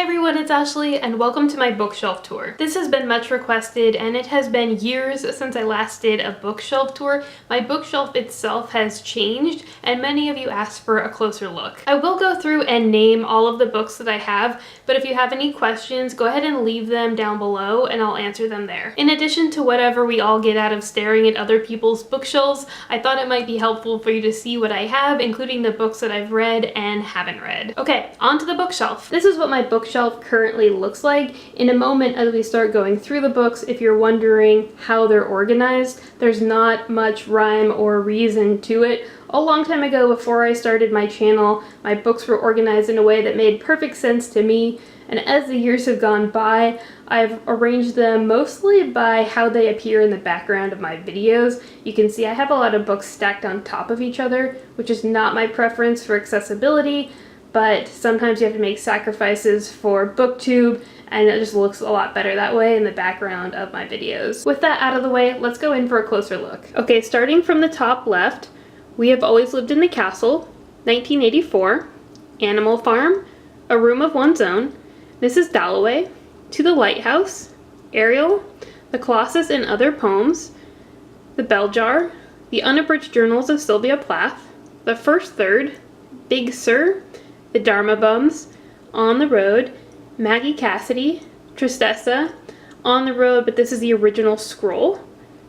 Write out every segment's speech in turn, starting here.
everyone, it's Ashley and welcome to my bookshelf tour. This has been much requested and it has been years since I last did a bookshelf tour. My bookshelf itself has changed and many of you asked for a closer look. I will go through and name all of the books that I have, but if you have any questions, go ahead and leave them down below and I'll answer them there. In addition to whatever we all get out of staring at other people's bookshelves, I thought it might be helpful for you to see what I have, including the books that I've read and haven't read. Okay, on to the bookshelf. This is what my bookshelf currently looks like. In a moment as we start going through the books, if you're wondering how they're organized, there's not much rhyme or reason to it. A long time ago, before I started my channel, my books were organized in a way that made perfect sense to me, and as the years have gone by, I've arranged them mostly by how they appear in the background of my videos. You can see I have a lot of books stacked on top of each other, which is not my preference for accessibility, but sometimes you have to make sacrifices for booktube, and it just looks a lot better that way in the background of my videos. With that out of the way, let's go in for a closer look. Okay, starting from the top left, We Have Always Lived in the Castle, 1984, Animal Farm, A Room of One's Own, Mrs. Dalloway, To the Lighthouse, Ariel, The Colossus and Other Poems, The Bell Jar, The Unabridged Journals of Sylvia Plath, The First Third, Big Sur, The Dharma Bums, On the Road, Maggie Cassidy, Tristessa, On the Road, but this is the original scroll,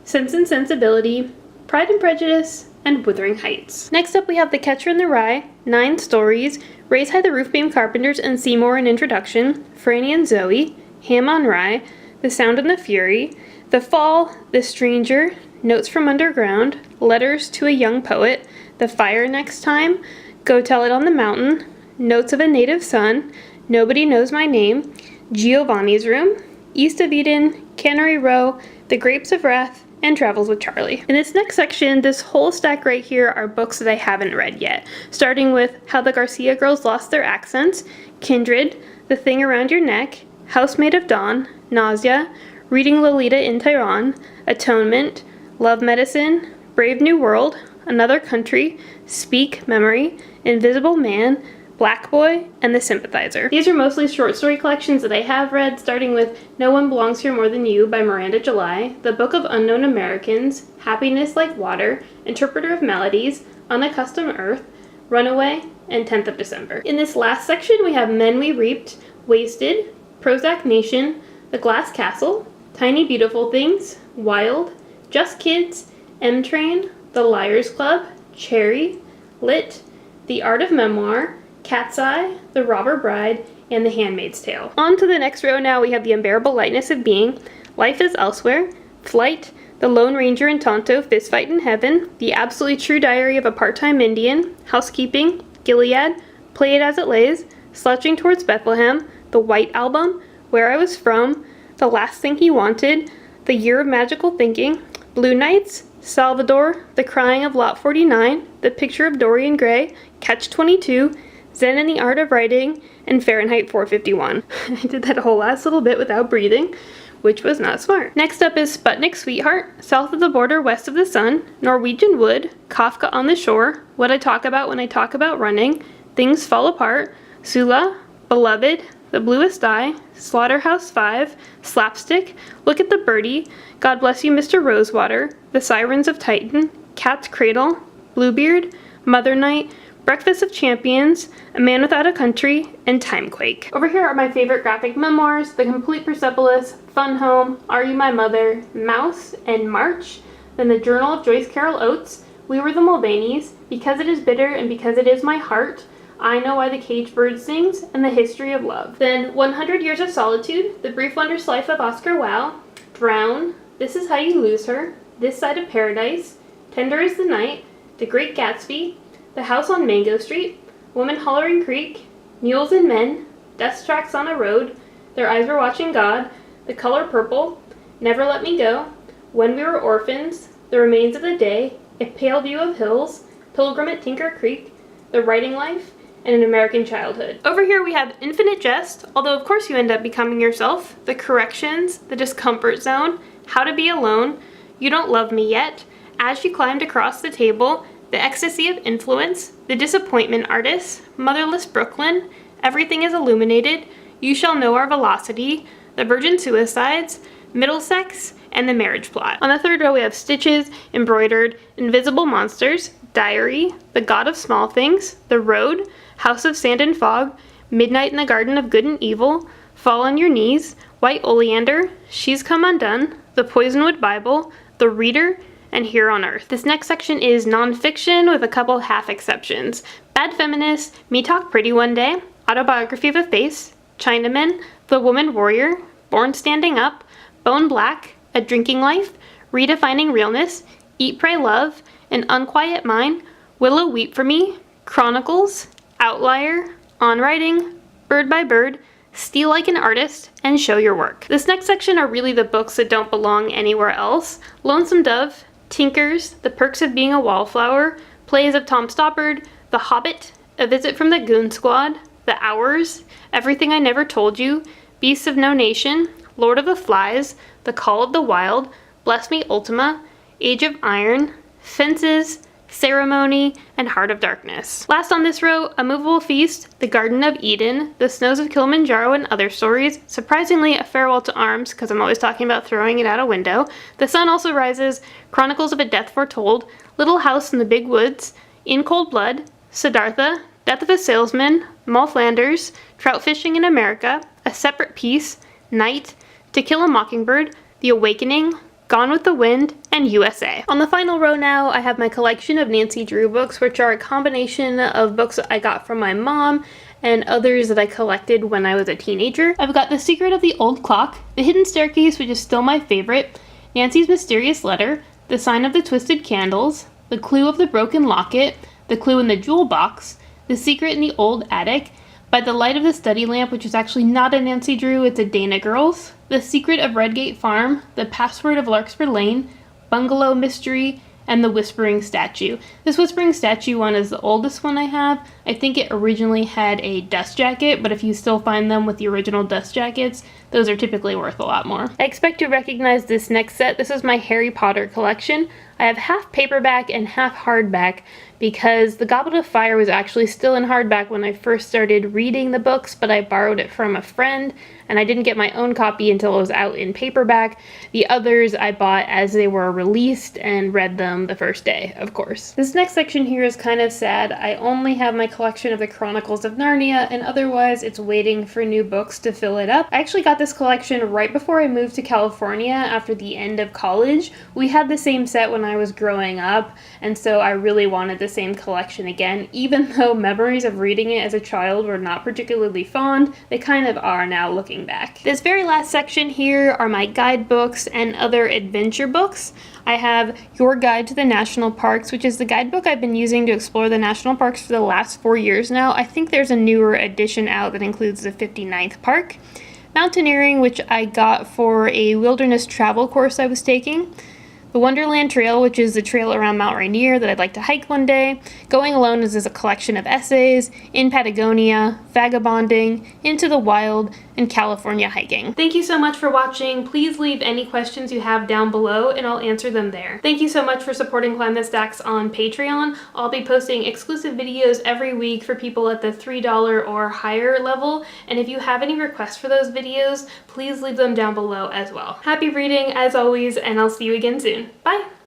Sense and Sensibility, Pride and Prejudice, and Wuthering Heights. Next up we have The Catcher in the Rye, 9 Stories, Raise High the Roofbeam Carpenters and Seymour in Introduction, Franny and Zoe, Ham on Rye, The Sound and the Fury, The Fall, The Stranger, Notes from Underground, Letters to a Young Poet, The Fire Next Time, Go Tell It on the Mountain, Notes of a Native Son, Nobody Knows My Name, Giovanni's Room, East of Eden, Cannery Row, The Grapes of Wrath, and Travels with Charlie. In this next section, this whole stack right here are books that I haven't read yet, starting with How the Garcia Girls Lost Their Accents, Kindred, The Thing Around Your Neck, Housemaid of Dawn, Nausea, Reading Lolita in Tehran, Atonement, Love Medicine, Brave New World, Another Country, Speak, Memory, Invisible Man, Black Boy, and The Sympathizer. These are mostly short story collections that I have read, starting with No One Belongs Here More Than You by Miranda July, The Book of Unknown Americans, Happiness Like Water, Interpreter of Melodies, Unaccustomed Earth, Runaway, and 10th of December. In this last section, we have Men We Reaped, Wasted, Prozac Nation, The Glass Castle, Tiny Beautiful Things, Wild, Just Kids, M-Train, The Liars Club, Cherry, Lit, The Art of Memoir, Cat's Eye, The Robber Bride, and The Handmaid's Tale. On to the next row now, we have The Unbearable Lightness of Being, Life is Elsewhere, Flight, The Lone Ranger and Tonto, Fistfight in Heaven, The Absolutely True Diary of a Part-Time Indian, Housekeeping, Gilead, Play It As It Lays, Slouching Towards Bethlehem, The White Album, Where I Was From, The Last Thing He Wanted, The Year of Magical Thinking, Blue Nights, Salvador, The Crying of Lot 49, The Picture of Dorian Gray, Catch-22, Zen and the Art of Writing, and Fahrenheit 451. I did that whole last little bit without breathing, which was not smart. Next up is Sputnik Sweetheart, South of the Border, West of the Sun, Norwegian Wood, Kafka on the Shore, What I Talk About When I Talk About Running, Things Fall Apart, Sula, Beloved, The Bluest Eye, Slaughterhouse-Five, Slapstick, Look at the Birdie, God Bless You Mr. Rosewater, The Sirens of Titan, Cat's Cradle, Bluebeard, Mother Night, Breakfast of Champions, A Man Without a Country, and Timequake. Over here are my favorite graphic memoirs, The Complete Persepolis, Fun Home, Are You My Mother, Mouse, and March. Then the Journal of Joyce Carol Oates, We Were the Mulvaneys, Because It Is Bitter and Because It Is My Heart, I Know Why the Caged Bird Sings, and The History of Love. Then 100 Years of Solitude, The Brief Wondrous Life of Oscar Wilde, Drown, This Is How You Lose Her, This Side of Paradise, Tender Is the Night, The Great Gatsby, The House on Mango Street, Woman Hollering Creek, Mules and Men, Death Tracks on a Road, Their Eyes Were Watching God, The Color Purple, Never Let Me Go, When We Were Orphans, The Remains of the Day, A Pale View of Hills, Pilgrim at Tinker Creek, The Writing Life, and An American Childhood. Over here we have Infinite Jest, although of course you end up becoming yourself, The Corrections, The Discomfort Zone, How to Be Alone, You Don't Love Me Yet, As She Climbed Across the Table, The Ecstasy of Influence, The Disappointment Artist, Motherless Brooklyn, Everything is Illuminated, You Shall Know Our Velocity, The Virgin Suicides, Middlesex, and The Marriage Plot. On the third row we have Stitches, Embroidered, Invisible Monsters, Diary, The God of Small Things, The Road, House of Sand and Fog, Midnight in the Garden of Good and Evil, Fall on Your Knees, White Oleander, She's Come Undone, The Poisonwood Bible, The Reader, and Here on Earth. This next section is nonfiction with a couple half exceptions. Bad Feminist, Me Talk Pretty One Day, Autobiography of a Face, Chinaman, The Woman Warrior, Born Standing Up, Bone Black, A Drinking Life, Redefining Realness, Eat, Pray, Love, An Unquiet Mind, Willow Weep for Me, Chronicles, Outlier, On Writing, Bird by Bird, Steal Like an Artist, and Show Your Work. This next section are really the books that don't belong anywhere else. Lonesome Dove, Tinkers, The Perks of Being a Wallflower, Plays of Tom Stoppard, The Hobbit, A Visit from the Goon Squad, The Hours, Everything I Never Told You, Beasts of No Nation, Lord of the Flies, The Call of the Wild, Bless Me Ultima, Age of Iron, Fences, Ceremony, and Heart of Darkness. Last on this row, A Movable Feast, The Garden of Eden, The Snows of Kilimanjaro and Other Stories, surprisingly A Farewell to Arms, because I'm always talking about throwing it out a window, The Sun Also Rises, Chronicles of a Death Foretold, Little House in the Big Woods, In Cold Blood, Siddhartha, Death of a Salesman, Moll Flanders, Trout Fishing in America, A Separate Peace, Night, To Kill a Mockingbird, The Awakening, Gone with the Wind, and USA. On the final row now, I have my collection of Nancy Drew books, which are a combination of books that I got from my mom and others that I collected when I was a teenager. I've got The Secret of the Old Clock, The Hidden Staircase, which is still my favorite, Nancy's Mysterious Letter, The Sign of the Twisted Candles, The Clue of the Broken Locket, The Clue in the Jewel Box, The Secret in the Old Attic, By the Light of the Study Lamp, which is actually not a Nancy Drew, it's a Dana Girls, The Secret of Redgate Farm, The Password of Larkspur Lane, Bungalow Mystery, and The Whispering Statue. This Whispering Statue one is the oldest one I have. I think it originally had a dust jacket, but if you still find them with the original dust jackets, those are typically worth a lot more. I expect to recognize this next set. This is my Harry Potter collection. I have half paperback and half hardback because The Goblet of Fire was actually still in hardback when I first started reading the books, but I borrowed it from a friend and I didn't get my own copy until it was out in paperback. The others I bought as they were released and read them the first day, of course. This next section here is kind of sad. I only have my collection of the Chronicles of Narnia, and otherwise it's waiting for new books to fill it up. I actually got this collection right before I moved to California after the end of college. We had the same set when I was growing up, and so I really wanted the same collection again. Even though memories of reading it as a child were not particularly fond, they kind of are now looking back. This very last section here are my guidebooks and other adventure books. I have Your Guide to the National Parks, which is the guidebook I've been using to explore the national parks for the last 4 years now. I think there's a newer edition out that includes the 59th park. Mountaineering, which I got for a wilderness travel course I was taking. The Wonderland Trail, which is the trail around Mount Rainier that I'd like to hike one day. Going Alone is a collection of essays. In Patagonia, Vagabonding, Into the Wild, and California Hiking. Thank you so much for watching. Please leave any questions you have down below and I'll answer them there. Thank you so much for supporting Climb the Stacks on Patreon. I'll be posting exclusive videos every week for people at the $3 or higher level, and if you have any requests for those videos, please leave them down below as well. Happy reading as always, and I'll see you again soon. Bye!